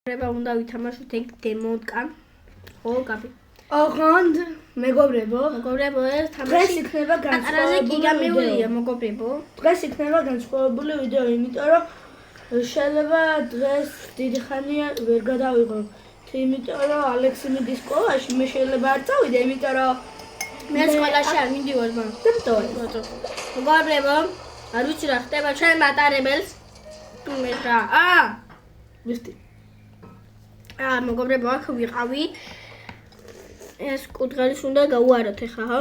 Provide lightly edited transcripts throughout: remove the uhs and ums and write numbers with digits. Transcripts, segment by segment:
Treba უნდა ვითამაშოთ ეგ დემოდკან. ხო, გაბი. ოღონდ მეგობრებო, ეს დღეს თამაში იქნება ატარაზე გიგამეულია, მოგობრებო. დღეს იქნება განსხვავებული ვიდეო, იმიტომ რომ შეიძლება დღეს დიდი ხანია ვერ გადავიღო. იმიტომ რომ ალექსი მიდის სკოლაში, მე შეიძლება არ წავიდე, იმიტომ რომ მე სკოლაში არ მიდივარ, მაგრამ მოგობრებო, არ ვიცი რა ხდება ჩვენ მატარებელს. მე რა. ვისტი. მოგობრებო, აქ ვიყავი. ეს კუთხელის უნდა გაუაროთ ახლა, ხო?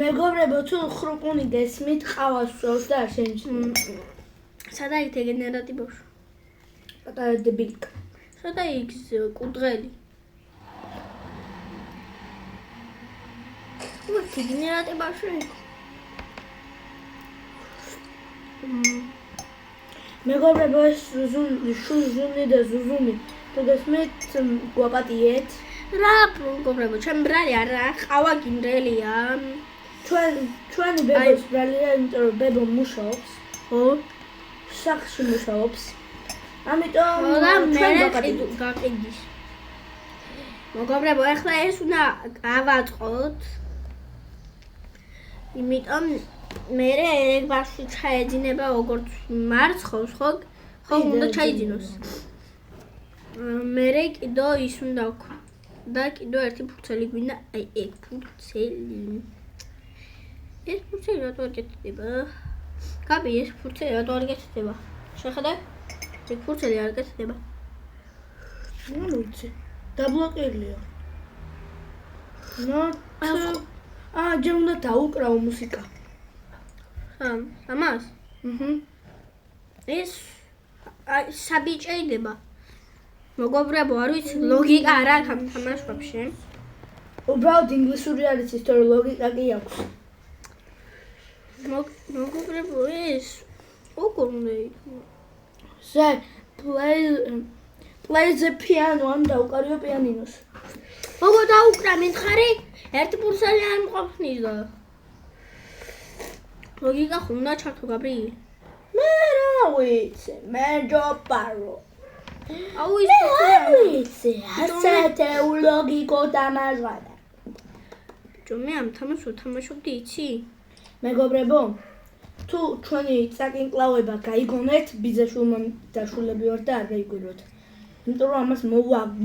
მეგობრებო, თუ ხრუკუნი გესმით, ყავას ვსვავს და არ შენიშნავ. სადა იქ გენერატი ბავშვი? პატარა დებილკა. სადა იქ კუთხელი? უთი გენერატი ბავშვი? მეგობრებო, ეს შუზუნი და ზუზუნი. თუ გესმით, გვაპატიეთ. რა მეგობრებო, ჩვენ ბრალი არა, ყავა გინდელია. ჩვენი ბებოს ბრალია, იმიტომ რომ ბებო მუშაობს. ხო? სახლში მუშაობს. ამიტომ ჩვენ გაყიდის. მოგობრებო, ახლა ეს უნდა გავაწყოთ. იმიტომ მე ეგ ბავშვი ჩაეძინება როგორც მარცხობს, ხო? ხო, უნდა ჩაიძინოს. მე კიდო ის უნდა ვქო. და კიდო ერთი ფურცელი გვინდა, აი ეგ ფურცელი. ეს ფურცელი რატო არ გეთდება? გაბი, ეს ფურცელი რატო არ გეთდება? შეხედე? ეს ფურცელი არ გეთდება. ნუ ვიცი. დაბლოკილია. ჯერ უნდა დაუკრავო მუსიკა. ამას? ეს საბიჭეიდება. მოგობრებო, არ ვიცი, ლოგიკა არ აქვს ამ თამაშებში. უბრალოდ ინგლისური არის ის, თორე ლოგიკა კი აქვს. მოგობრებო, ეს როგორ უნდა იქნება? play the piano, ამ დაუკარიო პიანინოს. როგორ დაუკრა მითხარი? ერთი ფურცელი არ მყოფნის და. ლოგიკა ხომ უნდა ჩართო გაბრი? მე რა ვიცი, მე ჯოპარო. აუ ის ვიცი, ასეთე ლოგიკო დამაჟღადა. ბიჭო, მე ამ თამაშს ვთამაშობდი, იცი? მეგობრებო, თუ ჩვენი წაკინკლავება გაიგონეთ, ბიძაშვილმა დაშულები ვარ და არ გაიგონოთ. იმიტომ რომ ამას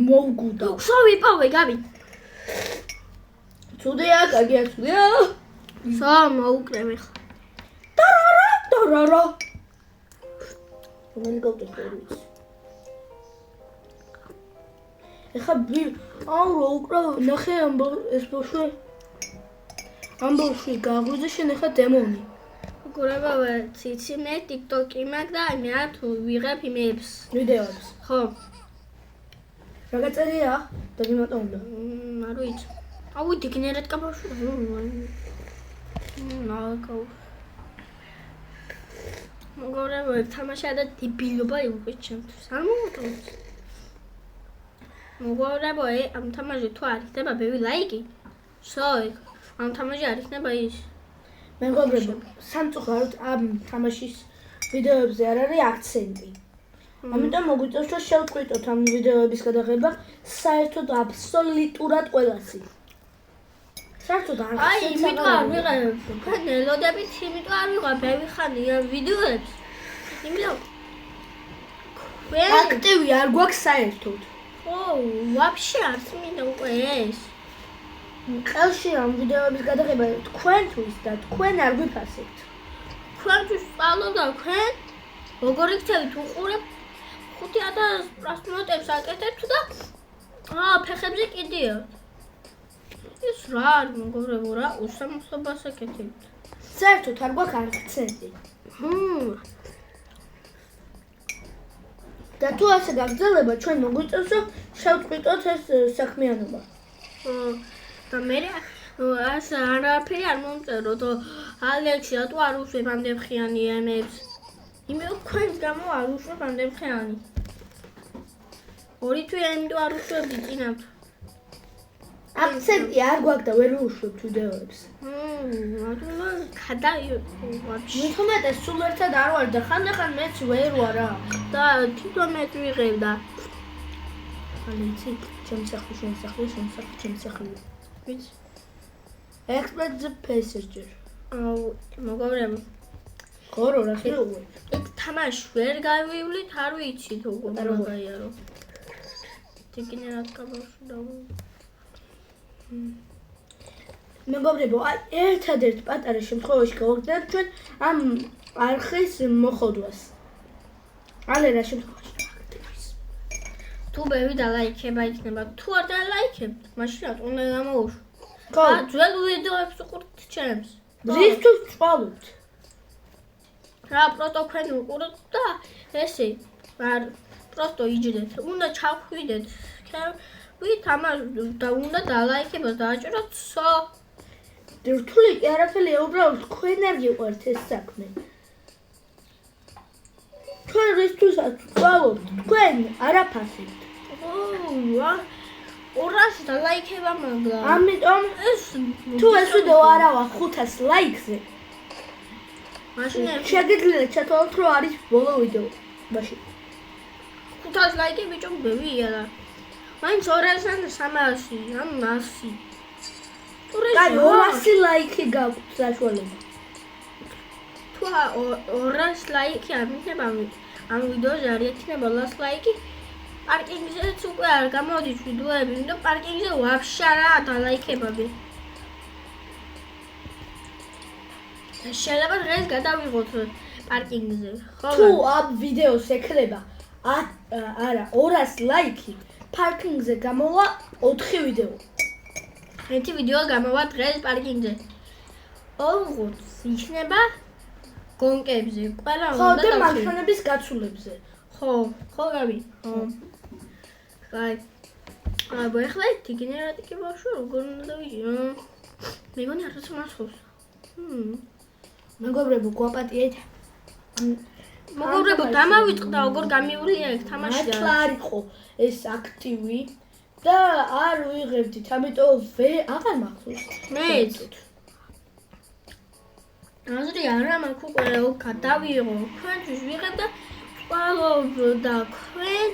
მოვგუდა. შო ვიპოვე, გაბი. ცუდია, კარგია, ცუდია. სა მოუკრემ ახლა. დარარა. რომელი გავტეხე? ეხა რა უკრავ, ნახე ეს ბავშვი. ამ ბავშვი გაღვიძე შენ ეხა დემონი. მოგობრებო, ციცი მე TikTok-ი მაქვს და მე თუ ვიღებ იმებს, ვიდეოებს. ხო. რა გაწერია? და იმატა უნდა. არ ვიცი. აუ დგინერატკა ბავშვი. ნაკო. მოგობრებო, თამაშია და დებილობა იყო ჩემთვის. არ მომწონს. მოგობრებო, ამ თამაში თუ არ იქნება ბევრი ლაიკი, ამ თამაში არ იქნება ის. მეგობრებო, სამწუხაროდ ამ თამაშის ვიდეოებზე არ არის აქცენტი. ამიტომ მოგვიწევს რომ შევტყვიტოთ ამ ვიდეოების გადაღება საერთოდ აბსოლუტურად ყველასი. საერთოდ არ აი, იმიტომ არ ვიღებ. თქვენ ელოდებით, იმიტომ არ ვიღებ ბევრი ხანია ვიდეოებს. იმიტომ აქტივი არ გვაქვს საერთოდ. ო, ვაფშე არც მინდა უკვე ეს. ყელში ამ ვიდეოების გადაღება თქვენთვის და თქვენ არ გვიფასებთ. თქვენთვის სწავლობ და თქვენ როგორ იქცევით უყურებ 5000 პრასტნოტებს აკეთებთ და ფეხებზე კიდია. ეს რა არის მეგობრებო, რა უსამართლობას აკეთებთ. საერთოდ არ გვაქვს აქცენტი. და თუ ასე გაგრძელება, ჩვენ მოგვიწევს რომ შევტყვიტოთ ეს საქმიანობა. და მე ასე არაფერი არ მომწეროთ. ალექსი, რატო არ უშვებ ამდენხიანი ემებს? იმიტომ თქვენს გამო არ უშვებ ამდენხიანი. ორი თვე იმიტომ არ უშვებდი წინათ. აქცენტი არ გვაქვს და ვერ ვუშვებთ ვიდეოებს. რატომ გადაიწყო ვაფშე? მithumetes სულ ერთად არ ვარ და ხანდახან მეც ვერ ვარ რა. და თვითონ მეც ვიღებ და ახალი იცი? ჩემი სახლი, შენი სახლი, შენი სახლი, ჩემი სახლი. ვიცი. Expert the passenger. აუ, მოგობრებო. ხორო რა ხეუე? იქ თამაში ვერ გავივლით, არ ვიცით როგორ მაგაიარო. ტიკინე რა თქაბავში და მეგობრებო, ერთადერთ პატარა შემთხვევაში გავაგზავნებთ ჩვენ ამ არხის მოხოდვას. ალე რა შემთხვევაში გავაგზავნებთ? თუ ბევრი დალაიქება იქნება, თუ არ დალაიქებთ, მაშინ რატომ უნდა გამოვუშვი? ხო, ძველ ვიდეოებს უყურთ ჩემს. რისთვის წვალობთ? რა პროტო ქვენ უყუროთ და ესე არ პროტო იჯდეთ. უნდა ჩავხვიდეთ. ვით ამას და უნდა დალაიქებას დააჭიროთ სო. რთული კი არაფერია, უბრალოდ თქვენ არ გიყვართ ეს საქმე. თქვენ რისთვისაც წვალობთ? თქვენ არაფასით. 200 დალაიქება მაგრამ. ამიტომ თუ ეს ვიდეო არ ავა 500 ლაიქზე, მაშინ შეგიძლიათ ჩათვალოთ, რომ არის ბოლო ვიდეო. მაშინ 500 ლაიქი ბიჭო ბევრია და მაინც 200-ან 300, ან 100. კაი, 200 ლაიქი გაგვთ საშუალება. თუ 200 ლაიქი არ მიქნება ამ ვიდეოზე არ იქნება 200 ლაიქი, პარკინგზეც უკვე არ გამოდის ვიდეოები, და პარკინგზე ვაფშე არა დალაიქებები. შეიძლება დღეს გადავიღოთ პარკინგზე, ხო? თუ ამ ვიდეოს ეკრება არა 200 ლაიქი, პარკინგზე გამოვა 4 ვიდეო. ერთი ვიდეო გამოვა დღეს პარკინგზე. 40 იქნება გონკებზე. ყველა ხო, უნდა და დავხიო. მანქანების გაცვლებზე. ხო, ხო გავი. ხო. კაი. აბა ახლა ტიგენერატიკი ბავშვი როგორ უნდა დავიჯერო? მეგონი არ თამაშობს. მეგობრებო, გვაპატიეთ. მოგობრებო, დამავიწყდა როგორ გამივლია ეგ თამაში და მართლა არ იყო ეს აქტივი და არ ვიღებდით, ამიტომ აღარ მახსოვს. მეც. აზრი არა მაქვს უკვე გადავიღო. თქვენთვის ვიღებ და ვყალობ და თქვენ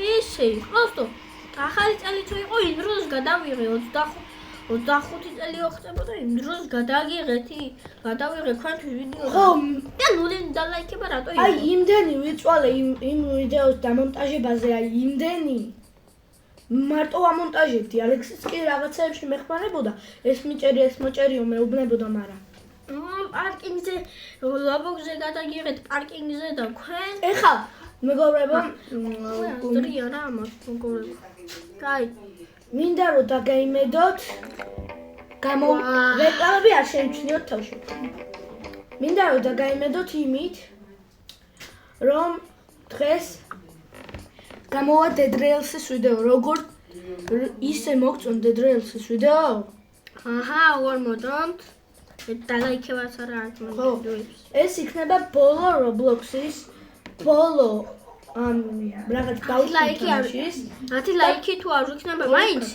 ისე, просто ახალი წელი თუ იყო იმ დროს გადავიღე 25 წელი ხდებოდა იმ დროს გადავიღე თქვენთვის ვიდეო. ხო, და ნული დალაიქება რატო იყო? აი იმდენი ვიწვალე იმ ვიდეოს დამონტაჟებაზე, აი იმდენი მარტო ამონტაჟებდი, ალექსის კი რაღაცეებში მეხმარებოდა, ეს მიჭერი, ეს მოჭერიო, მეუბნებოდა, მაგრამ პარკინგზე, ლაბოგზე გადაგიღეთ პარკინგზე და თქვენ ეხლა მეგობრებო, აზრია რა ამას მოგობრებო. კაი. მინდა რომ დაგაიმედოთ რეკლამები არ შეიმჩნიოთ თავში. მინდა რომ დაგაიმედოთ იმით, რომ დღეს გამოვა Dead Rails-ის ვიდეო, როგორ ისე მოგწონთ Dead Rails-ის ვიდეო? აჰა, ვერ მოდont. დალაიქებაც არა აქვს ვიდეოებს. ეს იქნება ბოლო Roblox-ის, ბოლო რაღაც ლაიქი არის. 10 ლაიქი თუ არ იქნება, მაინც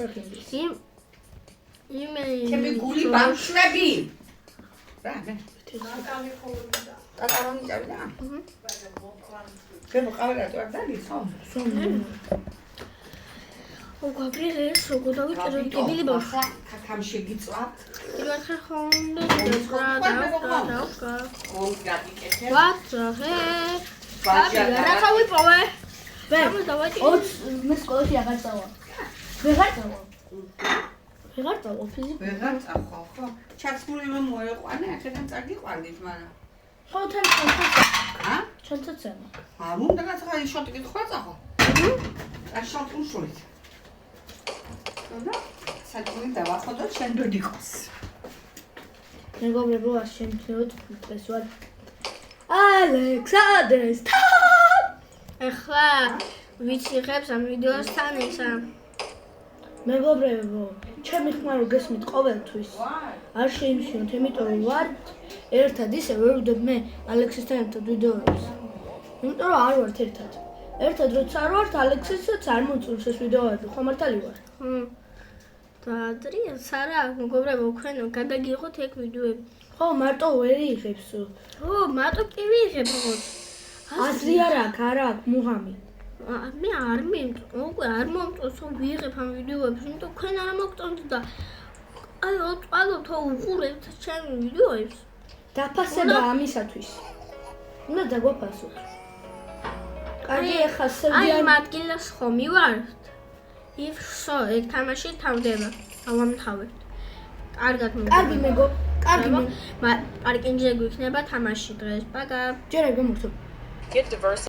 ჩემი გული ბავშვები. რა მე? ტატარონი წავიდა. ჩემო ყავერა თუ არ დაგიხო? გაბრიელს როგორ დავიწერო ტიბილი ბავშვი. ხახამ შეგიწვათ. იმახე ხონდა და გაგიკეთე. ვატრახე. რა ხავიპოვე? ვერ დავაჭი. მე სკოლაში აღარ წავა. ვეღარ წავა. ვეღარ წავა ფიზიკა. ვეღარ წახო, ხო? ჩაცმული მე მოეყვანე, აქედან წაგიყვანდით, მაგრამ ხო, თან ა? ჩანთაც არა. არ უნდა გაცხარი შოტი კითხვა წახო. არ შოტ უშულით. და საჭმელი დავახოდოთ შენ დოდიკოს. მეგობრებო, არ შემჩნევთ ეს ვარ ალექსანდრეს ახლა ვიციღებს ამ ვიდეოსთან ესა. მეგობრებო, ჩემი ხმა რომ გესმით ყოველთვის არ შეიმჩნევთ, იმიტომ რომ ვართ ერთად ისე ვერ ვდებ მე ალექსისთან ერთად ვიდეოებს. იმიტომ რომ არ ვართ ერთად. ერთად როცა არ ვართ, ალექსისაც არ მოწონს ეს ვიდეოები, ხო მართალი ვარ? და სარა, მეგობრებო, თქვენ გადაგიღოთ ეგ ვიდეოები. ხო, მარტო ვერ იღებსო. ო, მარტო კი ვიღებ როგორც. აზრი არ აქვს, არა აქვს მუღამი. მე არ უკვე არ მომწონს რომ ვიღებ ამ ვიდეოებს, იმიტომ თქვენ არ მოგწონთ და აი წყალოთ უყურებთ ჩემი ვიდეოებს. დაფასება ამისათვის. უნდა დაგვაფასოთ. კარგი, ახლა აი სევდიან იმ ადგილას ხომ მივართ? if so, ეგ თამაში თავდება. ავამთავებთ. კარგად კარგი მეგო, კარგი მე. პარკინგზე გვიქნება თამაში დღეს. პაკა. ჯერა გამორთო. Get diverse